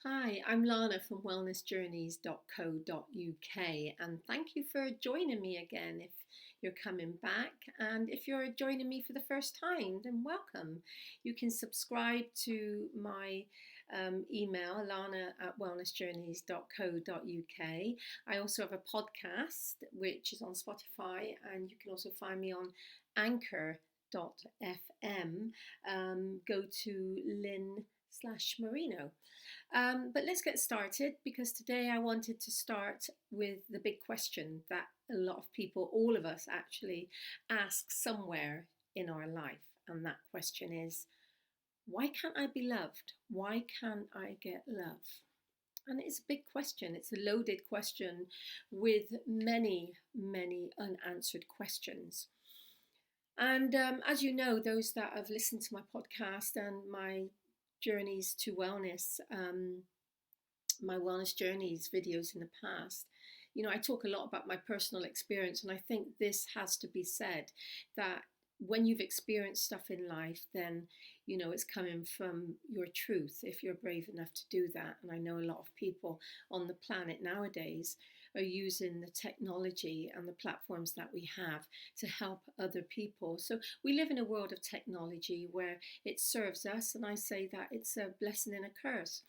Hi, I'm Lana from wellnessjourneys.co.uk, and thank you for joining me again if you're coming back. And if you're joining me for the first time, then welcome. You can subscribe to my email, lana at wellnessjourneys.co.uk. I also have a podcast which is on Spotify, and you can also find me on anchor.fm. Go to Lynn/Marino. But let's get started because today I wanted to start with the big question that a lot of people, all of us actually, ask somewhere in our life. And that question is, why can't I be loved? Why can't I get love? And it's a big question. It's a loaded question with many, many unanswered questions. And as you know, those that have listened to my podcast and my journeys to wellness, my wellness journeys videos in the past, I talk a lot about my personal experience, and I think this has to be said that when you've experienced stuff in life, then it's coming from your truth if you're brave enough to do that. And I know a lot of people on the planet nowadays are using the technology and the platforms that we have to help other people. So we live in a world of technology where it serves us, and I say that it's a blessing and a curse.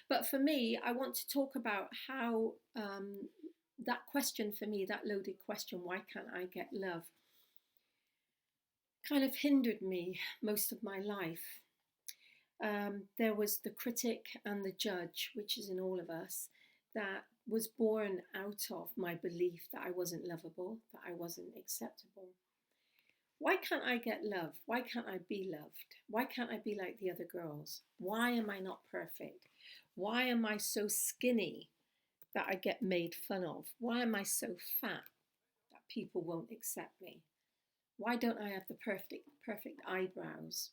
But for me, I want to talk about how that question for me, that loaded question, why can't I get love, kind of hindered me most of my life. There was the critic and the judge, which is in all of us, that was born out of my belief that I wasn't lovable, that I wasn't acceptable. Why can't I get love? Why can't I be loved? Why can't I be like the other girls? Why am I not perfect? Why am I so skinny that I get made fun of? Why am I so fat that people won't accept me? Why don't I have the perfect eyebrows?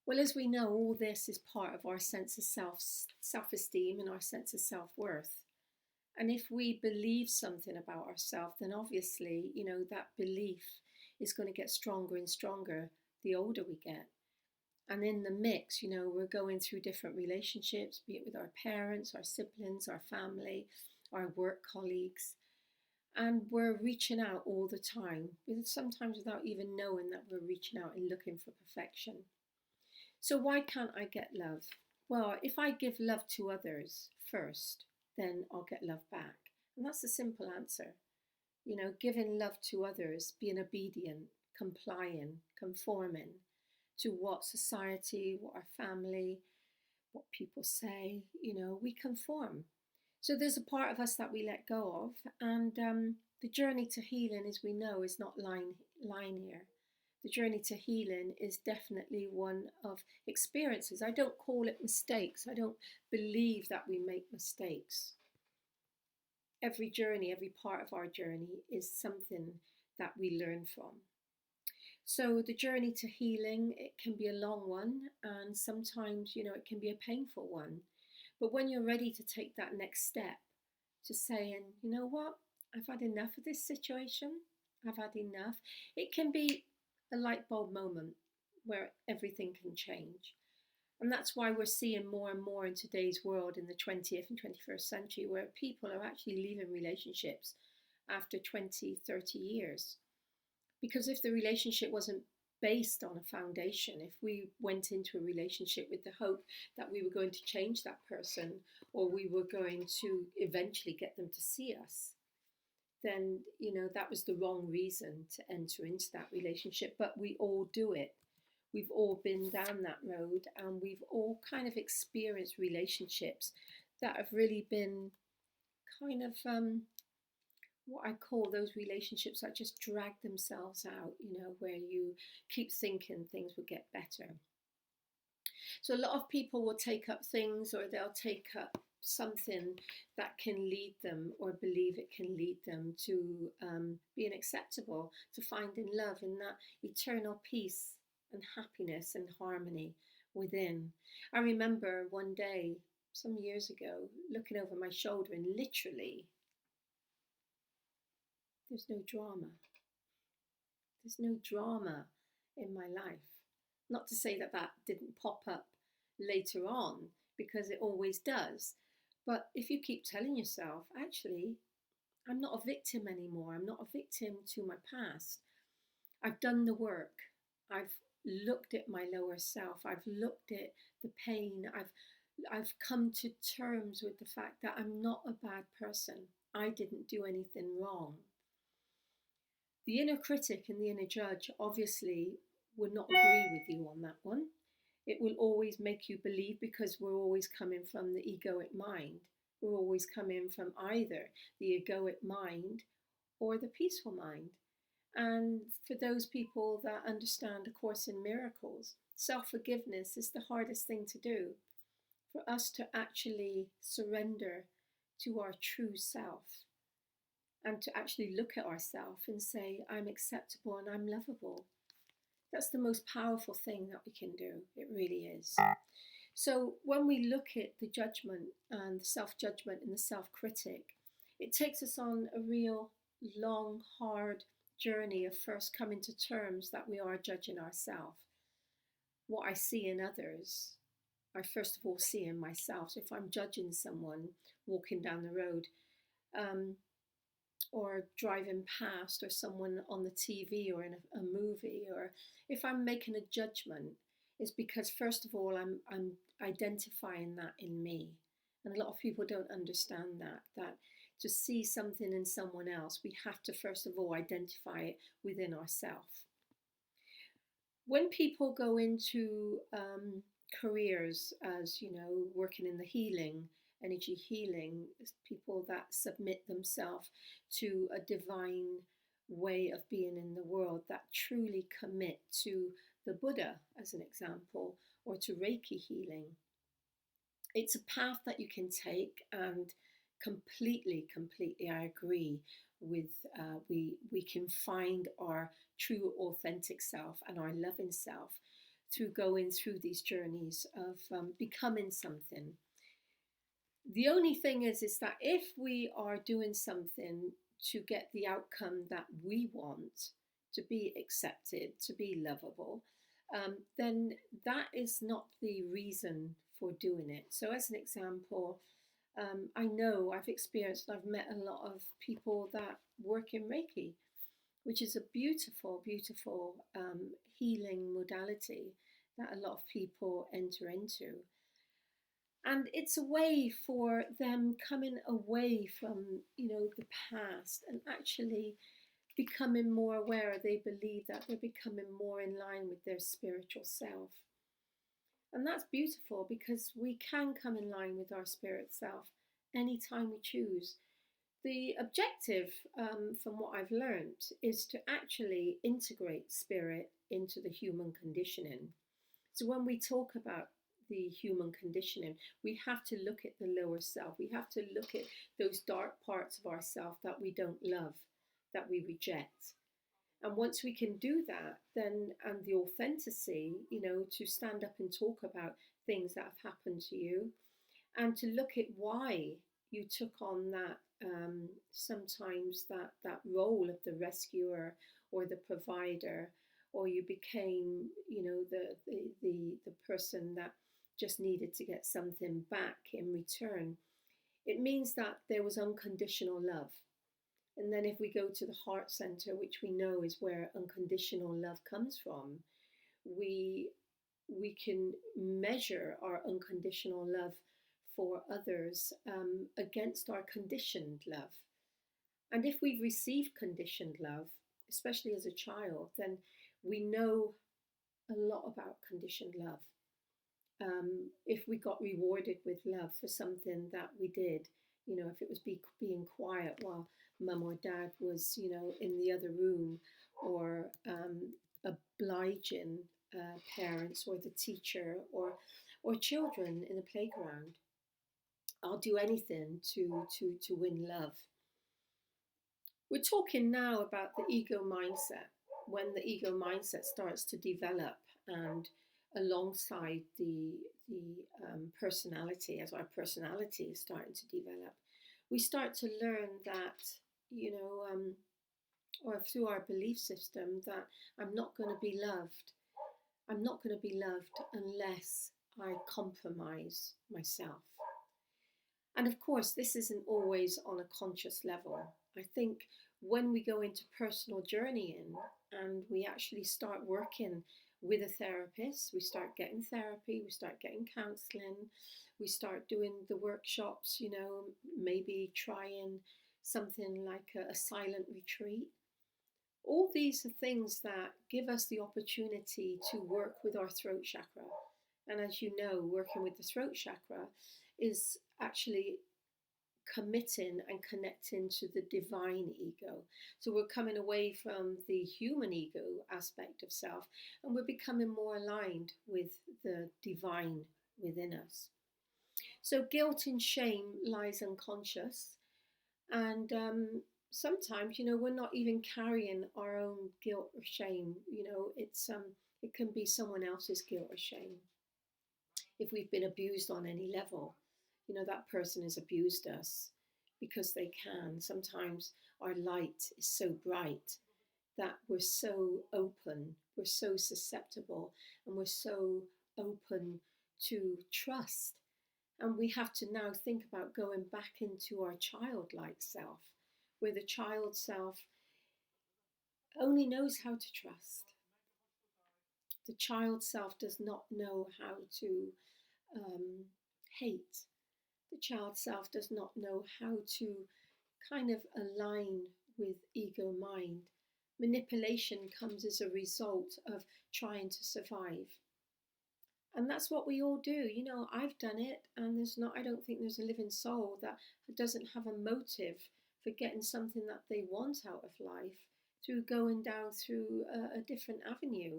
Well, as we know, all this is part of our sense of self-esteem and our sense of self-worth. And if we believe something about ourselves, then obviously, that belief is going to get stronger and stronger the older we get. And in the mix, we're going through different relationships, be it with our parents, our siblings, our family, our work colleagues. And we're reaching out all the time, sometimes without even knowing that we're reaching out and looking for perfection. So why can't I get love? Well, if I give love to others first, then I'll get love back. And that's the simple answer. Giving love to others, being obedient, complying, conforming to what society, what our family, what people say, we conform. So there's a part of us that we let go of. And the journey to healing, as we know, is not linear. The journey to healing is definitely one of experiences. I don't call it mistakes. I don't believe that we make mistakes. Every journey, every part of our journey is something that we learn from. So the journey to healing, it can be a long one, and sometimes, it can be a painful one. But when you're ready to take that next step to saying, you know what, I've had enough of this situation, I've had enough, it can be a light bulb moment where everything can change. And that's why we're seeing more and more in today's world, in the 20th and 21st century, where people are actually leaving relationships after 20, 30 years. Because if the relationship wasn't based on a foundation, if we went into a relationship with the hope that we were going to change that person, or we were going to eventually get them to see us, then, that was the wrong reason to enter into that relationship. But we all do it. We've all been down that road, and we've all kind of experienced relationships that have really been kind of what I call those relationships that just drag themselves out, where you keep thinking things will get better. So a lot of people will take up things, or they'll take up something that can lead them, or believe it can lead them to being acceptable, to finding love in that eternal peace and happiness and harmony within. I remember one day, some years ago, looking over my shoulder, and literally, there's no drama. There's no drama in my life. Not to say that that didn't pop up later on because it always does. But if you keep telling yourself, actually, I'm not a victim anymore, I'm not a victim to my past, I've done the work, I've looked at my lower self, I've looked at the pain, I've come to terms with the fact that I'm not a bad person. I didn't do anything wrong. The inner critic and the inner judge obviously would not agree with you on that one. It will always make you believe, because we're always coming from the egoic mind. We're always coming from either the egoic mind or the peaceful mind. And for those people that understand A Course in Miracles, self-forgiveness is the hardest thing to do. For us to actually surrender to our true self and to actually look at ourselves and say, I'm acceptable and I'm lovable. That's the most powerful thing that we can do. It really is. So when we look at the judgment and the self-judgment and the self-critic, it takes us on a real long, hard journey of first coming to terms that we are judging ourselves. What I see in others, I first of all see in myself. So if I'm judging someone walking down the road, or driving past, or someone on the TV or in a movie, or if I'm making a judgment, it's because first of all I'm identifying that in me. And a lot of people don't understand that to see something in someone else, we have to first of all identify it within ourselves. When people go into careers as, working in the healing, energy healing, people that submit themselves to a divine way of being in the world, that truly commit to the Buddha, as an example, or to Reiki healing, it's a path that you can take, and completely, I agree with, we can find our true authentic self and our loving self through going through these journeys of becoming something. The only thing is that if we are doing something to get the outcome that we want, to be accepted, to be lovable, then that is not the reason for doing it. So as an example, I know I've experienced, I've met a lot of people that work in Reiki, which is a beautiful, beautiful healing modality that a lot of people enter into. And it's a way for them coming away from, the past, and actually becoming more aware. They believe that they're becoming more in line with their spiritual self. And that's beautiful, because we can come in line with our spirit self anytime we choose. The objective, from what I've learned, is to actually integrate spirit into the human conditioning. So when we talk about the human conditioning, we have to look at the lower self. We have to look at those dark parts of ourself that we don't love, that we reject. And once we can do that, then, and the authenticity, to stand up and talk about things that have happened to you, and to look at why you took on that, sometimes that role of the rescuer or the provider, or you became, the person that just needed to get something back in return. It means that there was unconditional love. And then if we go to the heart center, which we know is where unconditional love comes from, we can measure our unconditional love for others against our conditioned love. And if we've received conditioned love, especially as a child, then we know a lot about conditioned love. If we got rewarded with love for something that we did, if it was being quiet while mum or dad was, in the other room, or obliging parents, or the teacher, or children in the playground, I'll do anything to win love. We're talking now about the ego mindset. When the ego mindset starts to develop, and alongside the personality, as our personality is starting to develop, we start to learn that, or through our belief system, that I'm not going to be loved. I'm not going to be loved unless I compromise myself. And of course, this isn't always on a conscious level. I think when we go into personal journeying and we actually start working with a therapist, we start getting therapy, we start getting counseling, we start doing the workshops, maybe trying something like a silent retreat. All these are things that give us the opportunity to work with our throat chakra. And as you know, working with the throat chakra is actually committing and connecting to the divine ego. So we're coming away from the human ego aspect of self, and we're becoming more aligned with the divine within us. So guilt and shame lies unconscious, and sometimes, we're not even carrying our own guilt or shame. It can be someone else's guilt or shame. If we've been abused on any level, that person has abused us because they can. Sometimes our light is so bright that we're so open, we're so susceptible, and we're so open to trust. And we have to now think about going back into our childlike self, where the child self only knows how to trust. The child self does not know how to hate. The child self does not know how to kind of align with ego mind. Manipulation comes as a result of trying to survive. And that's what we all do. I've done it, and I don't think there's a living soul that doesn't have a motive for getting something that they want out of life through going down through a different avenue.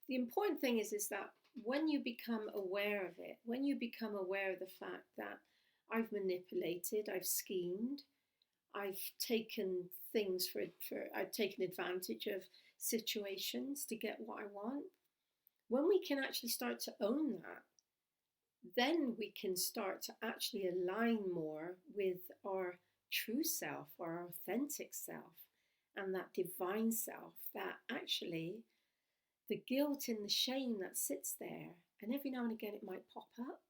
The important thing is that when you become aware of it, when you become aware of the fact that I've manipulated, I've schemed, I've taken things I've taken advantage of situations to get what I want. When we can actually start to own that, then we can start to actually align more with our true self, our authentic self, and that divine self, that actually the guilt and the shame that sits there, and every now and again it might pop up.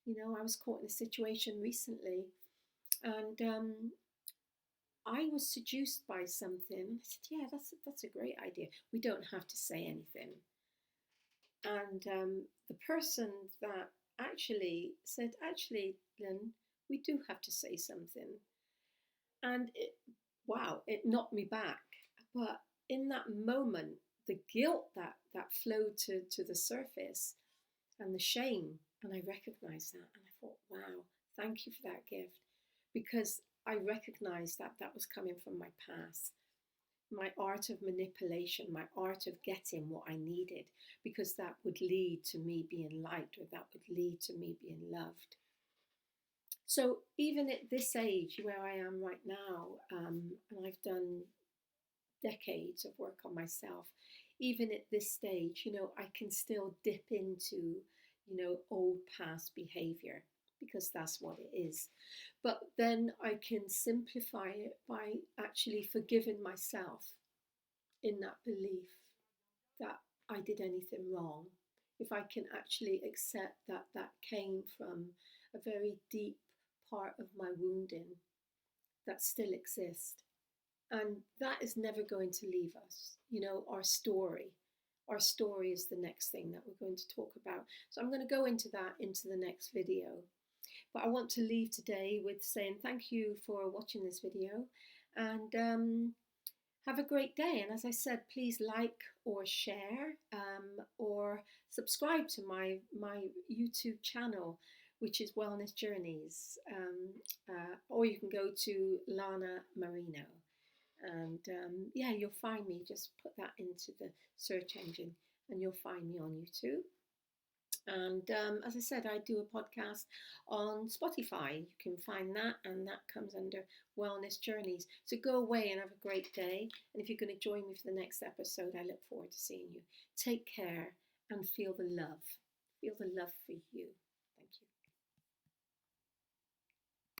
I was caught in a situation recently, and I was seduced by something. I said, yeah, that's a great idea. We don't have to say anything. And the person that actually said, actually, Lynn, we do have to say something. And it knocked me back. But in that moment, the guilt that flowed to the surface and the shame, and I recognized that, and I thought, wow, thank you for that gift, because I recognized that was coming from my past, my art of manipulation, my art of getting what I needed, because that would lead to me being liked, or that would lead to me being loved. So even at this age where I am right now, and I've done decades of work on myself, even at this stage, I can still dip into, old past behavior, because that's what it is. But then I can simplify it by actually forgiving myself in that belief that I did anything wrong. If I can actually accept that came from a very deep part of my wounding that still exists. And that is never going to leave us. Our story. Our story is the next thing that we're going to talk about. So I'm going to go into that into the next video. But I want to leave today with saying thank you for watching this video, and have a great day. And as I said, please like or share or subscribe to my YouTube channel, which is Wellness Journeys. Or you can go to Lana Marino. And yeah, you'll find me. Just put that into the search engine and you'll find me on YouTube. And as I said, I do a podcast on Spotify. You can find that, and that comes under Wellness Journeys. So go away and have a great day. And if you're going to join me for the next episode, I look forward to seeing you. Take care and feel the love. Feel the love for you.